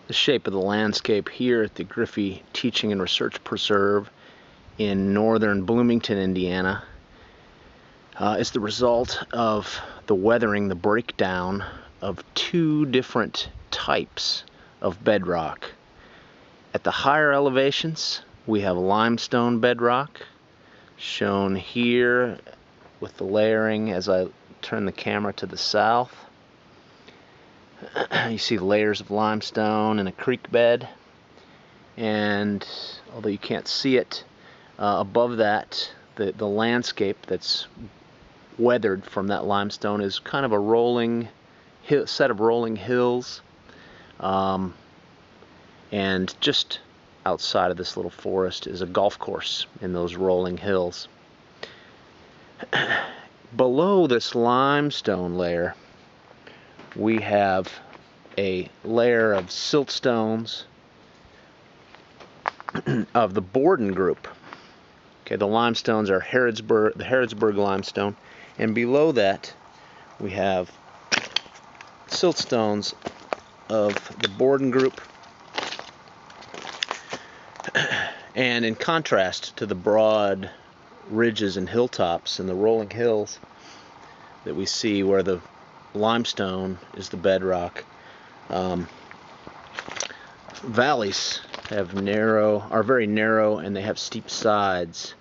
The shape of the landscape here at the Griffey Teaching and Research Preserve in northern Bloomington, Indiana, is the result of the weathering, the breakdown of two different types of bedrock. At the higher elevations, we have limestone bedrock, shown here with the layering as I turn the camera to the south. You see layers of limestone in a creek bed, and although you can't see it, above that, the landscape that's weathered from that limestone is kind of a rolling set of rolling hills, and just outside of this little forest is a golf course in those rolling hills. Below this limestone layer, we have a layer of siltstones of the Borden group. Okay, the limestones are the Harrodsburg limestone, and below that we have siltstones of the Borden group. And in contrast to the broad ridges and hilltops and the rolling hills that we see where the limestone is the bedrock, valleys are very narrow, and they have steep sides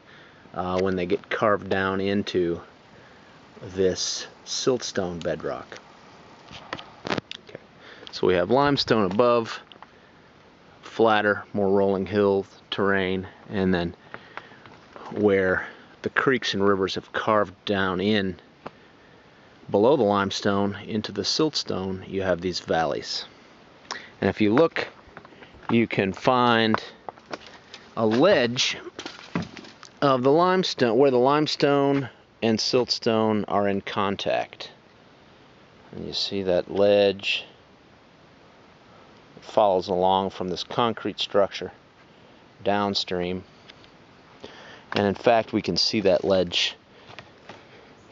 when they get carved down into this siltstone bedrock. Okay. So we have limestone above, flatter, more rolling hill terrain, and then where the creeks and rivers have carved down in below the limestone into the siltstone, you have these valleys. And if you look, you can find a ledge of the limestone where the limestone and siltstone are in contact. And you see that ledge follows along from this concrete structure downstream. And in fact, we can see that ledge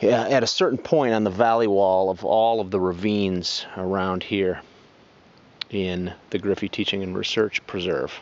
at a certain point on the valley wall of all of the ravines around here in the Griffey Teaching and Research Preserve.